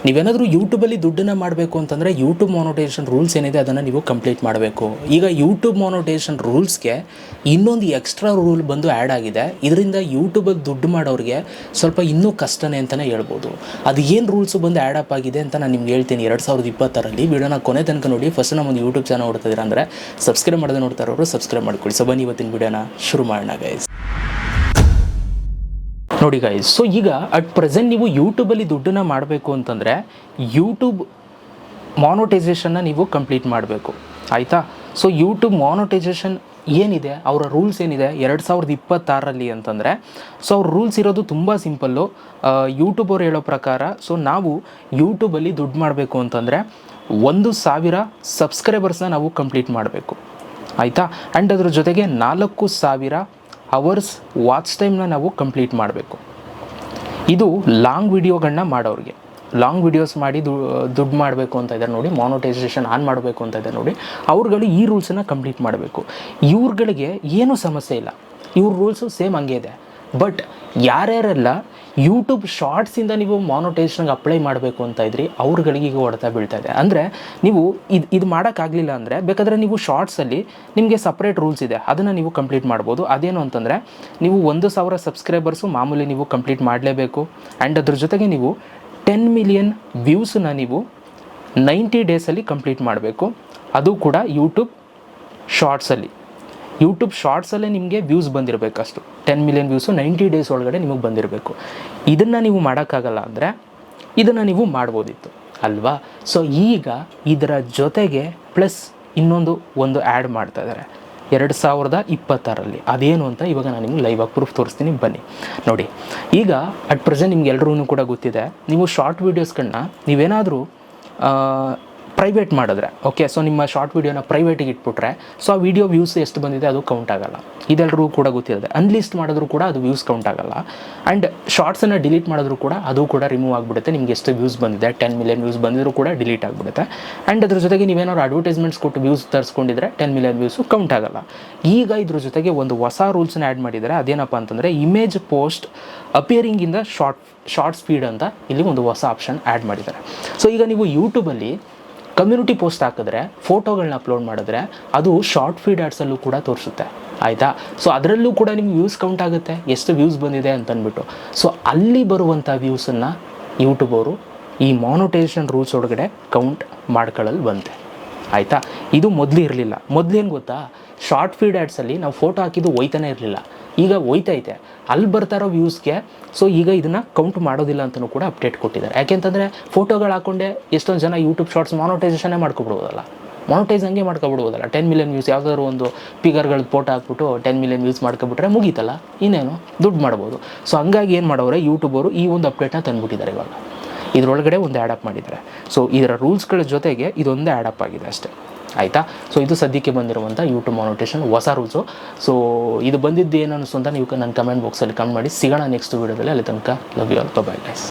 ನೀವೇನಾದರೂ ಯೂಟ್ಯೂಬಲ್ಲಿ ದುಡ್ಡನ್ನು ಮಾಡಬೇಕು ಅಂತಂದರೆ ಯೂಟ್ಯೂಬ್ ಮಾನಿಟೈಸೇಷನ್ ರೂಲ್ಸ್ ಏನಿದೆ ಅದನ್ನು ನೀವು ಕಂಪ್ಲೀಟ್ ಮಾಡಬೇಕು. ಈಗ ಯೂಟ್ಯೂಬ್ ಮಾನಿಟೈಸೇಷನ್ ರೂಲ್ಸ್ಗೆ ಇನ್ನೊಂದು ಎಕ್ಸ್ಟ್ರಾ ರೂಲ್ ಬಂದು ಆ್ಯಡ್ ಆಗಿದೆ. ಇದರಿಂದ ಯೂಟ್ಯೂಬಲ್ಲಿ ದುಡ್ಡು ಮಾಡೋರಿಗೆ ಸ್ವಲ್ಪ ಇನ್ನೂ ಕಷ್ಟನೇ ಅಂತಲೇ ಹೇಳ್ಬೋದು. ಅದು ಏನು ರೂಲ್ಸು ಬಂದು ಆ್ಯಡ್ ಅಪ್ ಆಗಿದೆ ಅಂತ ನಾನು ನಿಮ್ಗೆ ಹೇಳ್ತೀನಿ 2020ರಲ್ಲಿ. ವಿಡಿಯೋನ ಕೊನೆ ತನಕ ನೋಡಿ. ಫಸ್ಟ್ ನಮ್ಮೊಂದು ಯೂಟ್ಯೂಬ್ ಚಾನಲ್ ನೋಡ್ತಿದ್ದೀರ ಅಂದರೆ ಸಬ್ಸ್ಕ್ರೈಬ್ ಮಾಡದೆ ನೋಡ್ತಾ ಇರೋರು ಸಬ್ಸ್ಕ್ರೈಬ್ ಮಾಡ್ಕೊಳ್ಳಿ. ಸೊ ಬನ್ನಿ ಇವತ್ತಿನ ವಿಡಿಯೋನ ಶುರು ಮಾಡೋಣ ಗೈಸ್. ನೋಡಿ ಗೈಸ್, ಸೊ ಈಗ ಅಟ್ ಪ್ರೆಸೆಂಟ್ ನೀವು ಯೂಟ್ಯೂಬಲ್ಲಿ ದುಡ್ಡನ್ನು ಮಾಡಬೇಕು ಅಂತಂದರೆ ಯೂಟ್ಯೂಬ್ ಮಾನಿಟೈಸೇಷನ್ನ ನೀವು ಕಂಪ್ಲೀಟ್ ಮಾಡಬೇಕು, ಆಯಿತಾ? ಸೊ ಯೂಟ್ಯೂಬ್ ಮಾನಿಟೈಸೇಷನ್ ಏನಿದೆ, ಅವರ ರೂಲ್ಸ್ ಏನಿದೆ 2026ರಲ್ಲಿ ಅಂತಂದರೆ, ಸೊ ಅವ್ರ ರೂಲ್ಸ್ ಇರೋದು ತುಂಬ ಸಿಂಪಲ್ಲು. ಯೂಟ್ಯೂಬ್ ಅವ್ರು ಹೇಳೋ ಪ್ರಕಾರ, ಸೊ ನಾವು ಯೂಟ್ಯೂಬಲ್ಲಿ ದುಡ್ಡು ಮಾಡಬೇಕು ಅಂತಂದರೆ 1,000 ಸಬ್ಸ್ಕ್ರೈಬರ್ಸ್ನ ನಾವು ಕಂಪ್ಲೀಟ್ ಮಾಡಬೇಕು, ಆಯಿತಾ? ಆ್ಯಂಡ್ ಅದ್ರ ಜೊತೆಗೆ 4,000 ಅವರ್ಸ್ ವಾಚ್ ಟೈಮ್ನ ನಾವು ಕಂಪ್ಲೀಟ್ ಮಾಡಬೇಕು. ಇದು ಲಾಂಗ್ ವಿಡಿಯೋಗಳನ್ನ ಮಾಡೋರಿಗೆ, ಲಾಂಗ್ ವಿಡಿಯೋಸ್ ಮಾಡಿ ದುಡ್ಡು ಮಾಡಬೇಕು ಅಂತ ಇದ್ದಾರೆ ನೋಡಿ, ಮಾನಿಟೈಸೇಷನ್ ಆನ್ ಮಾಡಬೇಕು ಅಂತ ಇದ್ದಾರೆ ನೋಡಿ, ಅವ್ರುಗಳು ಈ ರೂಲ್ಸನ್ನು ಕಂಪ್ಲೀಟ್ ಮಾಡಬೇಕು. ಇವ್ರುಗಳಿಗೆ ಏನೂ ಸಮಸ್ಯೆ ಇಲ್ಲ, ಇವ್ರ ರೂಲ್ಸು ಸೇಮ್ ಹಂಗೆ ಇದೆ. ಬಟ್ ಯಾರ್ಯಾರೆಲ್ಲ ಯೂಟ್ಯೂಬ್ ಶಾರ್ಟ್ಸಿಂದ ನೀವು ಮಾನಿಟೈಸೇಷನ್ಗೆ ಅಪ್ಲೈ ಮಾಡಬೇಕು ಅಂತ ಇದ್ರಿ, ಅವ್ರುಗಳಿಗೆ ಈಗ ಹೊಡೆತ ಬೀಳ್ತಾ ಇದೆ. ಅಂದರೆ ನೀವು ಇದು ಮಾಡೋಕ್ಕಾಗಲಿಲ್ಲ ಅಂದರೆ ಬೇಕಾದರೆ ನೀವು ಶಾರ್ಟ್ಸಲ್ಲಿ ನಿಮಗೆ ಸಪ್ರೇಟ್ ರೂಲ್ಸ್ ಇದೆ, ಅದನ್ನು ನೀವು ಕಂಪ್ಲೀಟ್ ಮಾಡ್ಬೋದು. ಅದೇನು ಅಂತಂದರೆ, ನೀವು 1,000 ಸಬ್ಸ್ಕ್ರೈಬರ್ಸು ಮಾಮೂಲಿ ನೀವು ಕಂಪ್ಲೀಟ್ ಮಾಡಲೇಬೇಕು. ಆ್ಯಂಡ್ ಅದ್ರ ಜೊತೆಗೆ ನೀವು 10 ಮಿಲಿಯನ್ ವ್ಯೂಸನ್ನ ನೀವು 90 ಡೇಸಲ್ಲಿ ಕಂಪ್ಲೀಟ್ ಮಾಡಬೇಕು. ಅದು ಕೂಡ ಯೂಟ್ಯೂಬ್ ಶಾರ್ಟ್ಸಲ್ಲೇ ನಿಮಗೆ ವ್ಯೂಸ್ ಬಂದಿರಬೇಕು. ಅಷ್ಟು 10 ಮಿಲಿಯನ್ ವ್ಯೂಸು 90 ಡೇಸ್ ಒಳಗಡೆ ನಿಮಗೆ ಬಂದಿರಬೇಕು. ಇದನ್ನು ನೀವು ಮಾಡೋಕ್ಕಾಗಲ್ಲ ಅಂದರೆ ಇದನ್ನು ನೀವು ಮಾಡ್ಬೋದಿತ್ತು ಅಲ್ವಾ? ಸೊ ಈಗ ಇದರ ಜೊತೆಗೆ ಪ್ಲಸ್ ಒಂದು ಆ್ಯಡ್ ಮಾಡ್ತಾ ಇದ್ದಾರೆ 2026ರಲ್ಲಿ. ಅದೇನು ಅಂತ ಇವಾಗ ನಾನು ನಿಮ್ಗೆ ಲೈವಾಗಿ ಪ್ರೂಫ್ ತೋರಿಸ್ತೀನಿ, ಬನ್ನಿ ನೋಡಿ. ಈಗ ಅಟ್ ಪ್ರೆಸೆಂಟ್ ನಿಮ್ಗೆ ಎಲ್ರಿಗೂ ಕೂಡ ಗೊತ್ತಿದೆ, ನೀವು ಶಾರ್ಟ್ ವೀಡಿಯೋಸ್ಗಳನ್ನ ನೀವೇನಾದರೂ ಪ್ರೈವೇಟ್ ಮಾಡಿದ್ರೆ, ಓಕೆ, ಸೊ ನಿಮ್ಮ ಶಾರ್ಟ್ ವೀಡಿಯೋನ ಪ್ರೈವೇಟಿಗೆ ಇಟ್ಬಿಟ್ರೆ, ಸೊ ಆ ವಿಡಿಯೋ ವ್ಯೂಸ್ ಎಷ್ಟು ಬಂದಿದೆ ಅದು ಕೌಂಟ್ ಆಗೋಲ್ಲ. ಇದೆಲ್ಲರಿಗೂ ಕೂಡ ಗೊತ್ತಿರುತ್ತೆ. ಅನ್ಲಿಸ್ಟ್ ಮಾಡಿದ್ರು ಕೂಡ ಅದು ವ್ಯೂಸ್ ಕೌಂಟ್ ಆಗೋಲ್ಲ. ಆ್ಯಂಡ್ ಶಾರ್ಟ್ಸನ್ನು ಡಿಲೀಟ್ ಮಾಡಿದ್ರು ಕೂಡ ಅದು ಕೂಡ ರಿಮೂವ್ ಆಗಿಬಿಡುತ್ತೆ. ನಿಮ್ಗೆ ಎಷ್ಟು ವ್ಯೂಸ್ ಬಂದಿದೆ, 10 ಮಿಲಿಯನ್ ವ್ಯೂಸ್ ಬಂದಿದ್ರು ಕೂಡ ಡಿಲೀಟ್ ಆಗಿಬಿಡುತ್ತೆ. ಆ್ಯಂಡ್ ಅದ್ರ ಜೊತೆಗೆ ನೀವೇನಾದ್ರು ಅಡ್ವರ್ಟೈಸ್ಮೆಂಟ್ಸ್ ಕೊಟ್ಟು ವ್ಯೂಸ್ ತರಿಸ್ಕೊಂಡಿದ್ರೆ 10 ಮಿಲಿಯನ್ ವ್ಯೂಸು ಕೌಂಟ್ ಆಗೋಲ್ಲ. ಈಗ ಇದ್ರ ಜೊತೆಗೆ ಒಂದು ಹೊಸ ರೂಲ್ಸನ್ನ ಆ್ಯಡ್ ಮಾಡಿದ್ದಾರೆ. ಅದೇನಪ್ಪ ಅಂತಂದರೆ, image post appearing in the short speed ಅಂತ ಇಲ್ಲಿ ಒಂದು ಹೊಸ ಆಪ್ಷನ್ ಆ್ಯಡ್ ಮಾಡಿದ್ದಾರೆ. ಸೊ ಈಗ ನೀವು ಯೂಟ್ಯೂಬಲ್ಲಿ ಕಮ್ಯುನಿಟಿ ಪೋಸ್ಟ್ ಹಾಕಿದ್ರೆ, ಫೋಟೋಗಳನ್ನ ಅಪ್ಲೋಡ್ ಮಾಡಿದ್ರೆ ಅದು ಶಾರ್ಟ್ ಫೀಡ್ ಆ್ಯಡ್ಸಲ್ಲೂ ಕೂಡ ತೋರಿಸುತ್ತೆ, ಆಯಿತಾ? ಸೊ ಅದರಲ್ಲೂ ಕೂಡ ನಿಮ್ಗೆ ವ್ಯೂಸ್ ಕೌಂಟ್ ಆಗುತ್ತೆ, ಎಷ್ಟು ವ್ಯೂಸ್ ಬಂದಿದೆ ಅಂತಂದ್ಬಿಟ್ಟು. ಸೊ ಅಲ್ಲಿ ಬರುವಂಥ ವ್ಯೂಸನ್ನು ಯೂಟ್ಯೂಬ್ ಅವರು ಈ ಮಾನಿಟೈಸೇಷನ್ ರೂಲ್ಸ್ ಒಳಗಡೆ ಕೌಂಟ್ ಮಾಡ್ಕೊಳ್ಳಲು ಬಂತೆ, ಆಯಿತಾ? ಇದು ಮೊದಲು ಇರಲಿಲ್ಲ. ಮೊದಲೇನು ಗೊತ್ತಾ, ಶಾರ್ಟ್ ಫೀಡ್ ಆ್ಯಡ್ಸಲ್ಲಿ ನಾವು ಫೋಟೋ ಹಾಕಿದ್ದು ಹೋಯ್ತಾನೆ ಇರಲಿಲ್ಲ, ಈಗ ಹೋಯ್ತೈತೆ. ಅಲ್ಲಿ ಬರ್ತಾರೋ ವ್ಯೂಸ್ಗೆ ಸೊ ಈಗ ಇದನ್ನು ಕೌಂಟ್ ಮಾಡೋದಿಲ್ಲ ಅಂತಲೂ ಕೂಡ ಅಪ್ಡೇಟ್ ಕೊಟ್ಟಿದ್ದಾರೆ. ಯಾಕೆಂತಂದರೆ ಫೋಟೋಗಳು ಹಾಕ್ಕೊಂಡೆ ಎಷ್ಟೊಂದು ಜನ ಯೂಟ್ಯೂಬ್ ಶಾರ್ಟ್ಸ್ ಮಾನಿಟೈಸೇಷನ್ನೇ ಮಾಡ್ಕೊಬಿಡ್ಬೋದಲ್ಲ, ಹಂಗೆ ಮಾಡ್ಕೊಬಿಡ್ಬೋದಲ್ಲ. 10 ಮಿಲಿಯನ್ ವ್ಯೂಸ್ ಯಾವುದಾದ್ರು ಒಂದು ಫಿಗರ್ಗಳು ಫೋಟೋ ಹಾಕ್ಬಿಟ್ಟು 10 ಮಿಲಿಯನ್ ವ್ಯೂಸ್ ಮಾಡ್ಕೊಬಿಟ್ರೆ ಮುಗೀತಲ್ಲ, ಇನ್ನೇನು ದುಡ್ಡು ಮಾಡ್ಬೋದು. ಸೊ ಹಂಗಾಗಿ ಏನು ಮಾಡೋರೆ, ಯೂಟ್ಯೂಬರು ಈ ಒಂದು ಅಪ್ಡೇಟ್ನ ತಂದುಬಿಟ್ಟಿದ್ದಾರೆ. ಇವಾಗ ಇದರೊಳಗಡೆ ಒಂದು ಆ್ಯಡಪ್ ಮಾಡಿದ್ದಾರೆ. ಸೊ ಇದರ ರೂಲ್ಸ್ಗಳ ಜೊತೆಗೆ ಇದೊಂದೇ ಆ್ಯಡಪ್ ಆಗಿದೆ ಅಷ್ಟೇ, ಆಯಿತಾ? ಸೊ ಇದು ಸದ್ಯಕ್ಕೆ ಬಂದಿರುವಂಥ ಯೂಟ್ಯೂಬ್ ಮಾನಿಟೈಸೇಷನ್ ಹೊಸ ರೂಲ್ಸು. ಸೊ ಇದು ಬಂದಿದ್ದು ಏನು ಅನಿಸ್ತು ಅಂತ ನೀವು ನನ್ನ ಕಮೆಂಟ್ ಬಾಕ್ಸಲ್ಲಿ ಕಮೆಂಟ್ ಮಾಡಿ. ಸಿಗೋಣ ನೆಕ್ಸ್ಟ್ ವೀಡಿಯೋದಲ್ಲಿ. ಅಲ್ಲಿ ತನಕ love you all, bye guys.